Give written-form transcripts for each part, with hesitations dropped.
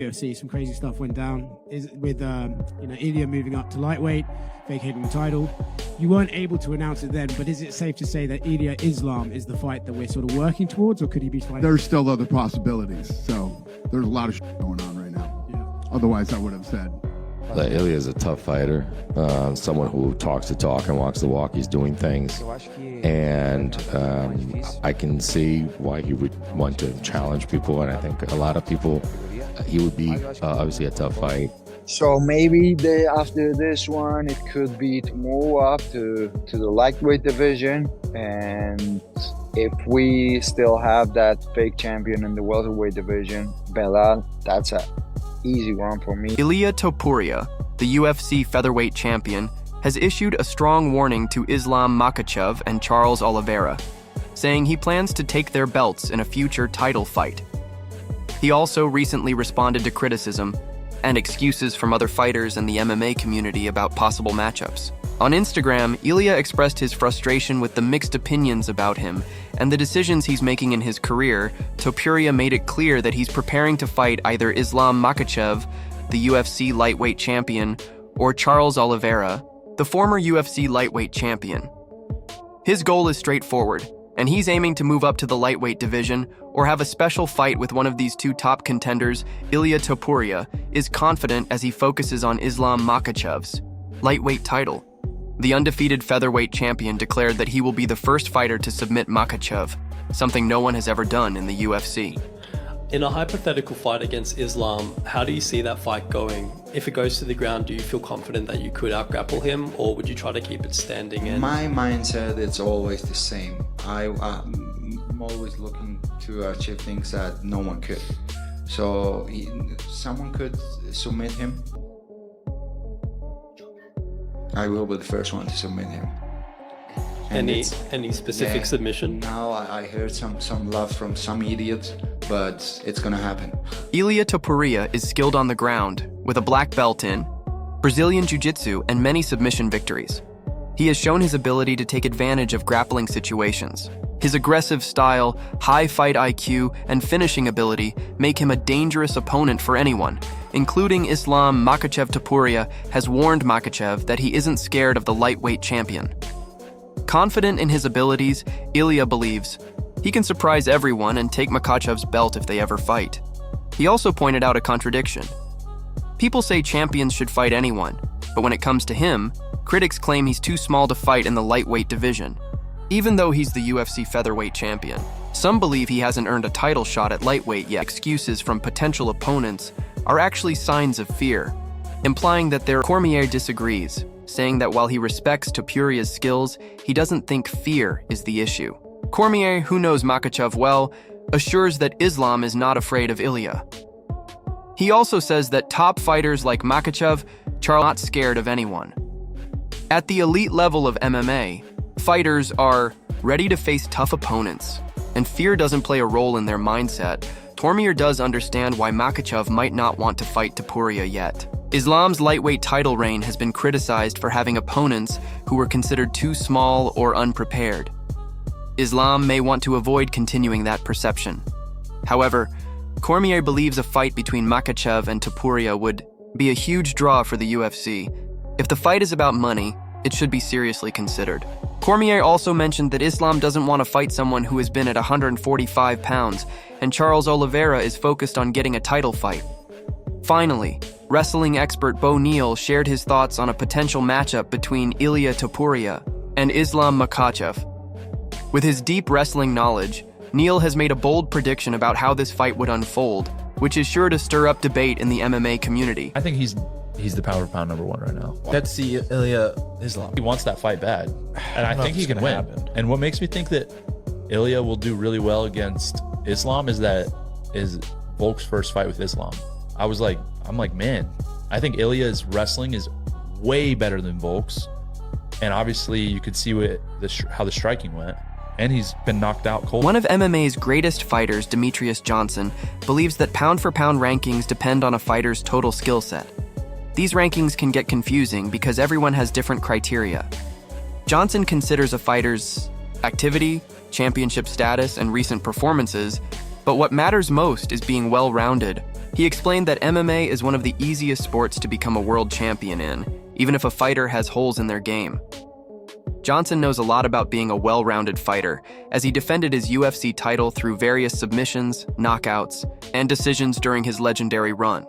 UFC, some crazy stuff went down with Ilia moving up to lightweight, vacating the title. You weren't able to announce it then, but is it safe to say that Ilia Islam is the fight that we're sort of working towards, or could he be fighting? There's still other possibilities, so there's a lot of going on right now. Yeah. Otherwise, I would have said. Ilia is a tough fighter, someone who talks the talk and walks the walk. He's doing things, and I can see why he would want to challenge people, and I think a lot of people, he would be obviously a tough fight. So maybe after this one, it could be to move up to the lightweight division, and if we still have that fake champion in the welterweight division, Belal, that's a easy one for me. Ilia Topuria, the UFC featherweight champion, has issued a strong warning to Islam Makhachev and Charles Oliveira, saying he plans to take their belts in a future title fight. He also recently responded to criticism and excuses from other fighters in the MMA community about possible matchups. On Instagram, Ilia expressed his frustration with the mixed opinions about him and the decisions he's making in his career. Topuria made it clear that he's preparing to fight either Islam Makhachev, the UFC lightweight champion, or Charles Oliveira, the former UFC lightweight champion. His goal is straightforward, and he's aiming to move up to the lightweight division or have a special fight with one of these two top contenders. Ilia Topuria is confident as he focuses on Islam Makhachev's lightweight title. The undefeated featherweight champion declared that he will be the first fighter to submit Makhachev, something no one has ever done in the UFC. In a hypothetical fight against Islam, how do you see that fight going? If it goes to the ground, do you feel confident that you could out-grapple him, or would you try to keep it standing? My mindset is always the same. I'm always looking to achieve things that no one could. So someone could submit him. I will be the first one to submit him. Any specific submission? Now I heard some love from some idiots, but it's gonna happen. Ilia Topuria is skilled on the ground, with a black belt in Brazilian Jiu-Jitsu and many submission victories. He has shown his ability to take advantage of grappling situations. His aggressive style, high fight IQ, and finishing ability make him a dangerous opponent for anyone, including Islam Makhachev. Topuria has warned Makhachev that he isn't scared of the lightweight champion. Confident in his abilities, Ilia believes he can surprise everyone and take Makhachev's belt if they ever fight. He also pointed out a contradiction. People say champions should fight anyone, but when it comes to him, critics claim he's too small to fight in the lightweight division. Even though he's the UFC featherweight champion, some believe he hasn't earned a title shot at lightweight yet. Excuses from potential opponents are actually signs of fear, implying that Cormier disagrees, saying that while he respects Topuria's skills, he doesn't think fear is the issue. Cormier, who knows Makhachev well, assures that Islam is not afraid of Ilia. He also says that top fighters like Makhachev are not scared of anyone. At the elite level of MMA, fighters are ready to face tough opponents, and fear doesn't play a role in their mindset. Cormier does understand why Makhachev might not want to fight Topuria yet. Islam's lightweight title reign has been criticized for having opponents who were considered too small or unprepared. Islam may want to avoid continuing that perception. However, Cormier believes a fight between Makhachev and Topuria would be a huge draw for the UFC. If the fight is about money, it should be seriously considered. Cormier also mentioned that Islam doesn't want to fight someone who has been at 145 pounds, and Charles Oliveira is focused on getting a title fight. Finally, wrestling expert Bo Neal shared his thoughts on a potential matchup between Ilia Topuria and Islam Makhachev. With his deep wrestling knowledge, Neal has made a bold prediction about how this fight would unfold, which is sure to stir up debate in the MMA community. I think he's the pound for pound #1 right now. That's the Ilia Islam. He wants that fight bad, and I think he can win. And what makes me think that Ilia will do really well against Islam is Volk's first fight with Islam. I'm like, man, I think Ilia's wrestling is way better than Volk's, and obviously you could see how the striking went. And he's been knocked out cold. One of MMA's greatest fighters, Demetrius Johnson, believes that pound-for-pound rankings depend on a fighter's total skill set. These rankings can get confusing because everyone has different criteria. Johnson considers a fighter's activity, championship status, and recent performances, but what matters most is being well-rounded, He explained that MMA is one of the easiest sports to become a world champion in, even if a fighter has holes in their game. Johnson knows a lot about being a well-rounded fighter, as he defended his UFC title through various submissions, knockouts, and decisions during his legendary run.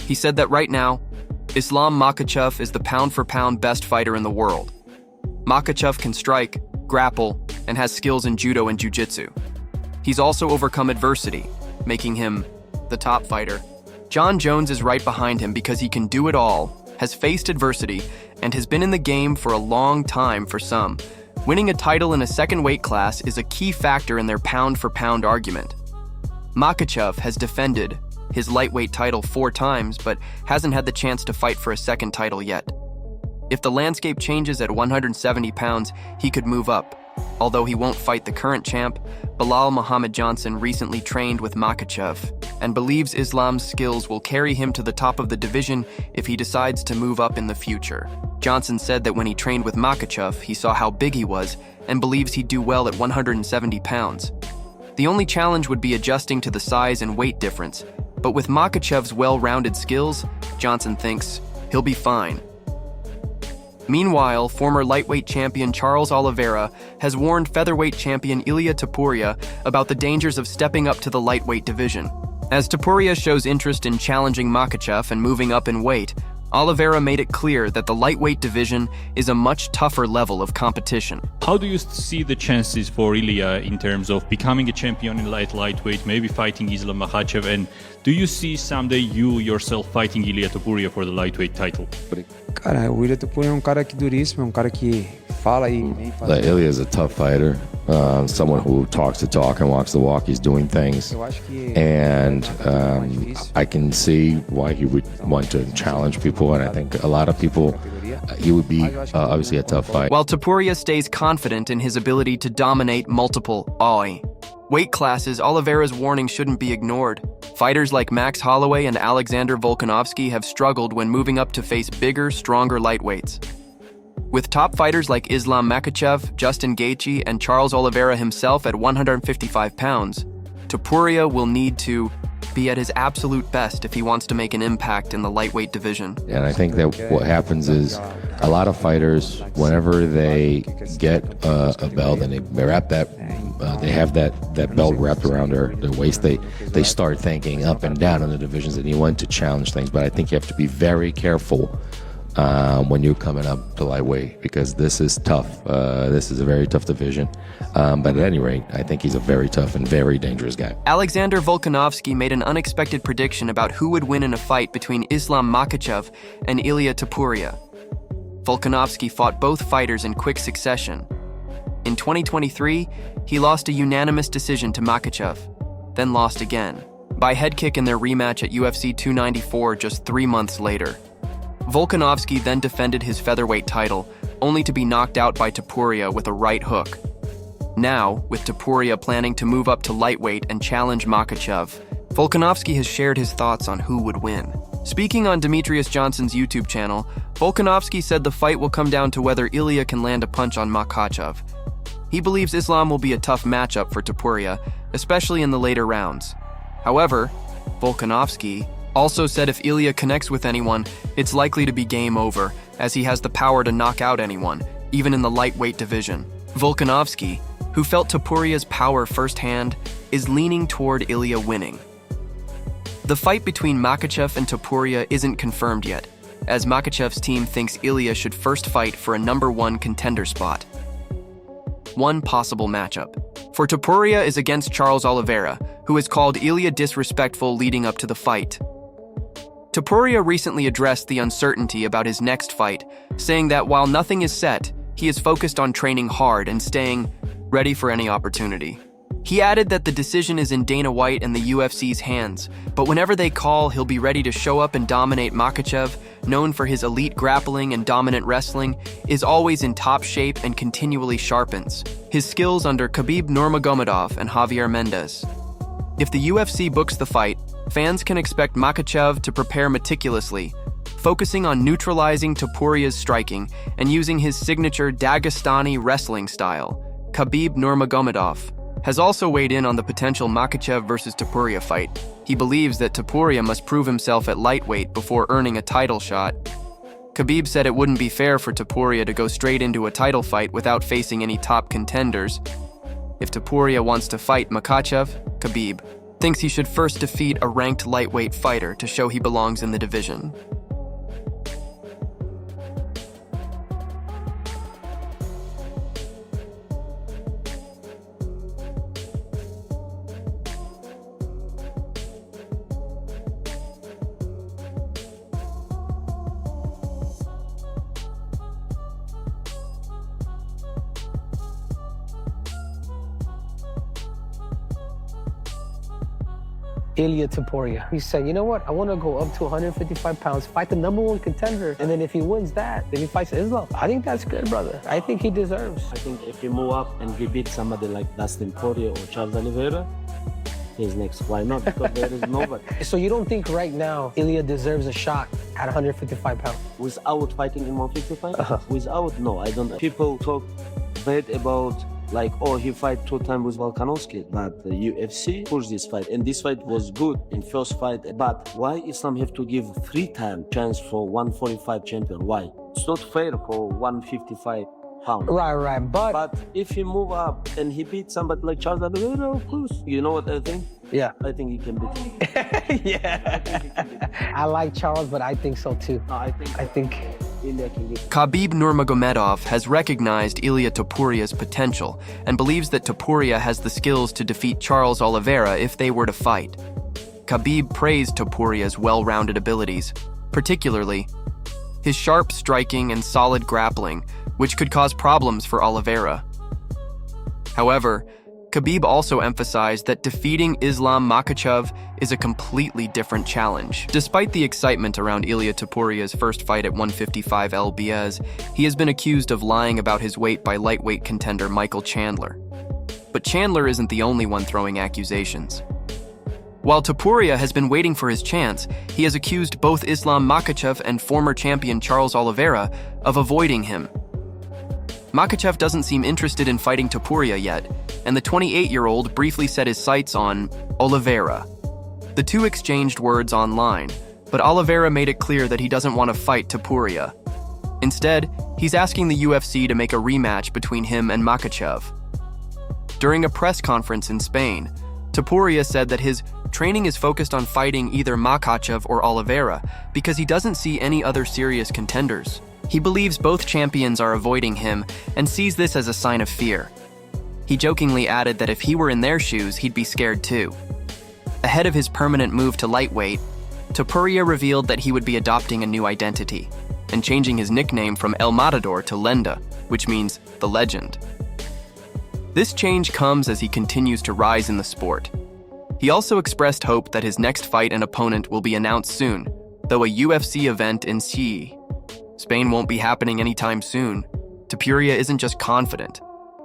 He said that right now, Islam Makhachev is the pound-for-pound best fighter in the world. Makhachev can strike, grapple, and has skills in judo and jiu-jitsu. He's also overcome adversity, making him the top fighter. John Jones is right behind him because he can do it all, has faced adversity, and has been in the game for a long time for some. Winning a title in a second weight class is a key factor in their pound-for-pound argument. Makhachev has defended his lightweight title 4 times, but hasn't had the chance to fight for a second title yet. If the landscape changes at 170 pounds, he could move up. Although he won't fight the current champ, Belal Muhammad Johnson recently trained with Makhachev and believes Islam's skills will carry him to the top of the division if he decides to move up in the future. Johnson said that when he trained with Makhachev, he saw how big he was and believes he'd do well at 170 pounds. The only challenge would be adjusting to the size and weight difference, but with Makhachev's well-rounded skills, Johnson thinks he'll be fine. Meanwhile, former lightweight champion Charles Oliveira has warned featherweight champion Ilia Topuria about the dangers of stepping up to the lightweight division. As Topuria shows interest in challenging Makhachev and moving up in weight, Oliveira made it clear that the lightweight division is a much tougher level of competition. How do you see the chances for Ilia in terms of becoming a champion in lightweight, maybe fighting Islam Makhachev, and do you see someday you yourself fighting Ilia Topuria for the lightweight title? Cara, o Ilia Topuria é cara que duríssimo, cara que fala e vem fazer. Ilia is a tough fighter, someone who talks the talk and walks the walk. He's doing things, and I can see why he would want to challenge people, and I think a lot of people, he would be obviously a tough fight. While Topuria stays confident in his ability to dominate multiple weight classes, Oliveira's warning shouldn't be ignored. Fighters like Max Holloway and Alexander Volkanovski have struggled when moving up to face bigger, stronger lightweights. With top fighters like Islam Makhachev, Justin Gaethje, and Charles Oliveira himself at 155 pounds, Topuria will need to be at his absolute best if he wants to make an impact in the lightweight division. And I think that what happens is a lot of fighters, whenever they get a belt and they wrap that, they have that belt wrapped around their waist, they start thinking up and down in the divisions and you want to challenge things. But I think you have to be very careful when you're coming up to lightweight, because this is tough. This is a very tough division. But at any rate, I think he's a very tough and very dangerous guy. Alexander Volkanovski made an unexpected prediction about who would win in a fight between Islam Makhachev and Ilia Topuria. Volkanovski fought both fighters in quick succession. In 2023, he lost a unanimous decision to Makhachev, then lost again, by head kick in their rematch at UFC 294 just 3 months later. Volkanovski then defended his featherweight title, only to be knocked out by Topuria with a right hook. Now, with Topuria planning to move up to lightweight and challenge Makhachev, Volkanovski has shared his thoughts on who would win. Speaking on Demetrius Johnson's YouTube channel, Volkanovski said the fight will come down to whether Ilia can land a punch on Makhachev. He believes Islam will be a tough matchup for Topuria, especially in the later rounds. However, Volkanovski also said if Ilia connects with anyone, it's likely to be game over, as he has the power to knock out anyone, even in the lightweight division. Volkanovski, who felt Topuria's power firsthand, is leaning toward Ilia winning. The fight between Makhachev and Topuria isn't confirmed yet, as Makhachev's team thinks Ilia should first fight for a #1 contender spot. One possible matchup for Topuria is against Charles Oliveira, who has called Ilia disrespectful leading up to the fight. Topuria recently addressed the uncertainty about his next fight, saying that while nothing is set, he is focused on training hard and staying ready for any opportunity. He added that the decision is in Dana White and the UFC's hands, but whenever they call, he'll be ready to show up and dominate. Makhachev, known for his elite grappling and dominant wrestling, is always in top shape and continually sharpens his skills under Khabib Nurmagomedov and Javier Mendez. If the UFC books the fight, fans can expect Makhachev to prepare meticulously, focusing on neutralizing Topuria's striking and using his signature Dagestani wrestling style, Khabib Nurmagomedov. has also weighed in on the potential Makhachev versus Topuria fight. He believes that Topuria must prove himself at lightweight before earning a title shot. Khabib said it wouldn't be fair for Topuria to go straight into a title fight without facing any top contenders. If Topuria wants to fight Makhachev, Khabib thinks he should first defeat a ranked lightweight fighter to show he belongs in the division. Ilia Topuria. He said, you know what? I want to go up to 155 pounds, fight the #1 contender, and then if he wins that, then he fights Islam. I think that's good, brother. I think he deserves. I think if he move up and he beat somebody like Dustin Poirier or Charles Oliveira, he's next. Why not? Because there is nobody. So you don't think right now Ilia deserves a shot at 155 pounds? Without fighting in 155? Without, no, I don't. People talk bad about like, oh, he fight 2 times with Volkanovski, but the UFC pushed this fight, and this fight was good in first fight. But why Islam have to give 3 times chance for 145 champion? Why? It's not fair for 155 pounds. Right, But if he move up and he beat somebody like Charles Oliveira, of course. You know what I think? Yeah. I think he can beat him. Yeah. I like Charles, but I think so too. No, I think Ilia can beat him. Khabib Nurmagomedov has recognized Ilia Topuria's potential and believes that Topuria has the skills to defeat Charles Oliveira if they were to fight. Khabib praised Topuria's well-rounded abilities, particularly his sharp striking and solid grappling, which could cause problems for Oliveira. However, Khabib also emphasized that defeating Islam Makhachev is a completely different challenge. Despite the excitement around Ilia Topuria's first fight at 155 lbs, he has been accused of lying about his weight by lightweight contender Michael Chandler. But Chandler isn't the only one throwing accusations. While Topuria has been waiting for his chance, he has accused both Islam Makhachev and former champion Charles Oliveira of avoiding him. Makhachev doesn't seem interested in fighting Topuria yet, and the 28-year-old briefly set his sights on Oliveira. The two exchanged words online, but Oliveira made it clear that he doesn't want to fight Topuria. Instead, he's asking the UFC to make a rematch between him and Makhachev. During a press conference in Spain, Topuria said that his training is focused on fighting either Makhachev or Oliveira because he doesn't see any other serious contenders. He believes both champions are avoiding him and sees this as a sign of fear. He jokingly added that if he were in their shoes, he'd be scared too. Ahead of his permanent move to lightweight, Topuria revealed that he would be adopting a new identity and changing his nickname from El Matador to Lenda, which means the legend. This change comes as he continues to rise in the sport. He also expressed hope that his next fight and opponent will be announced soon, though a UFC event in Spain won't be happening anytime soon. Topuria isn't just confident.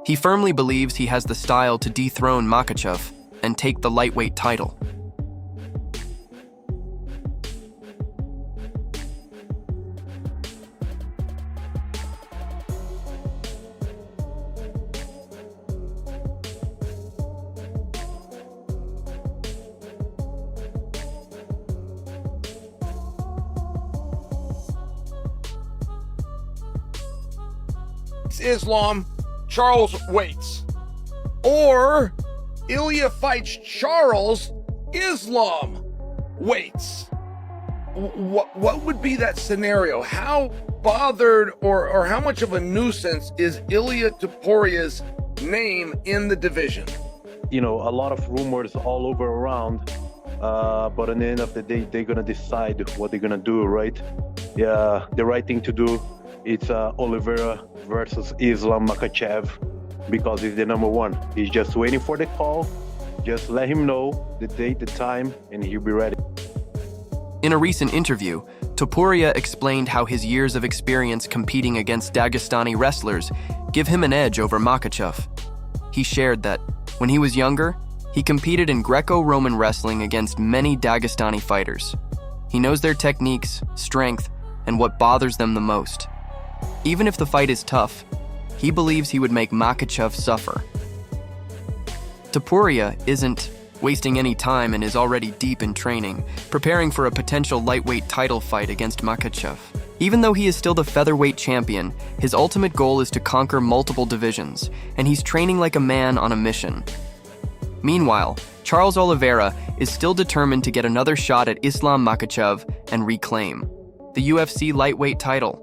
He firmly believes he has the style to dethrone Makhachev and take the lightweight title. Islam, Charles waits. Or Ilia fights Charles, Islam waits. What would be that scenario? How bothered or how much of a nuisance is Ilia Topuria's name in the division? You know, a lot of rumors all over around, but at the end of the day, they're gonna decide what they're gonna do, right? Yeah, the right thing to do is Oliveira versus Islam Makhachev, because he's the #1. He's just waiting for the call. Just let him know the date, the time, and he'll be ready. In a recent interview, Topuria explained how his years of experience competing against Dagestani wrestlers give him an edge over Makhachev. He shared that when he was younger, he competed in Greco-Roman wrestling against many Dagestani fighters. He knows their techniques, strength, and what bothers them the most. Even if the fight is tough, he believes he would make Makhachev suffer. Topuria isn't wasting any time and is already deep in training, preparing for a potential lightweight title fight against Makhachev. Even though he is still the featherweight champion, his ultimate goal is to conquer multiple divisions, and he's training like a man on a mission. Meanwhile, Charles Oliveira is still determined to get another shot at Islam Makhachev and reclaim the UFC lightweight title.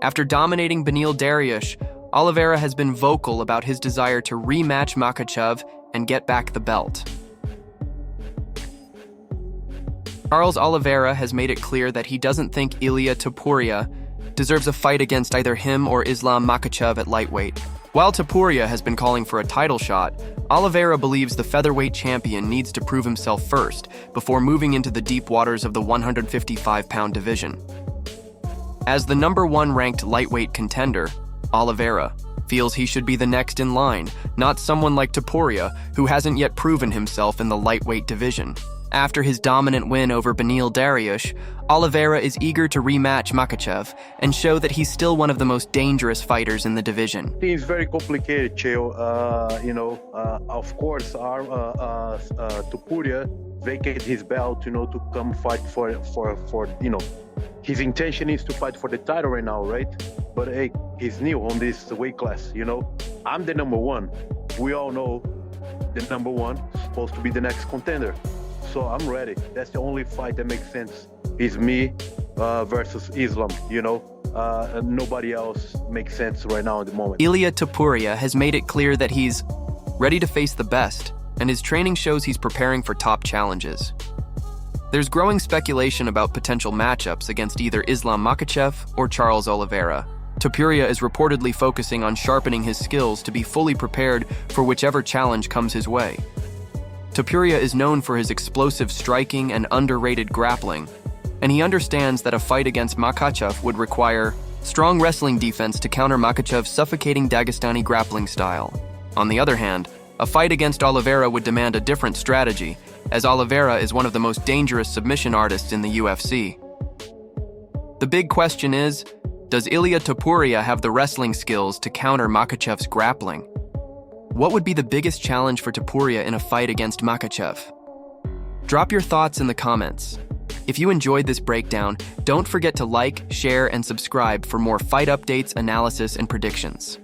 After dominating Beneil Dariush, Oliveira has been vocal about his desire to rematch Makhachev and get back the belt. Charles Oliveira has made it clear that he doesn't think Ilia Topuria deserves a fight against either him or Islam Makhachev at lightweight. While Topuria has been calling for a title shot, Oliveira believes the featherweight champion needs to prove himself first before moving into the deep waters of the 155-pound division. As the #1 ranked lightweight contender, Oliveira feels he should be the next in line, not someone like Topuria, who hasn't yet proven himself in the lightweight division. After his dominant win over Beneil Dariush, Oliveira is eager to rematch Makhachev and show that he's still one of the most dangerous fighters in the division. I think it's very complicated, Chael. Of course, our Topuria vacated his belt, to come fight for his intention is to fight for the title right now, right? But hey, he's new on this weight class, I'm the #1. We all know the #1 is supposed to be the next contender. So I'm ready. That's the only fight that makes sense. Is me versus Islam, and nobody else makes sense right now at the moment. Ilia Topuria has made it clear that he's ready to face the best, and his training shows he's preparing for top challenges. There's growing speculation about potential matchups against either Islam Makhachev or Charles Oliveira. Topuria is reportedly focusing on sharpening his skills to be fully prepared for whichever challenge comes his way. Topuria is known for his explosive striking and underrated grappling, and he understands that a fight against Makhachev would require strong wrestling defense to counter Makhachev's suffocating Dagestani grappling style. On the other hand, a fight against Oliveira would demand a different strategy, as Oliveira is one of the most dangerous submission artists in the UFC. The big question is, does Ilia Topuria have the wrestling skills to counter Makhachev's grappling? What would be the biggest challenge for Topuria in a fight against Makhachev? Drop your thoughts in the comments. If you enjoyed this breakdown, don't forget to like, share, and subscribe for more fight updates, analysis, and predictions.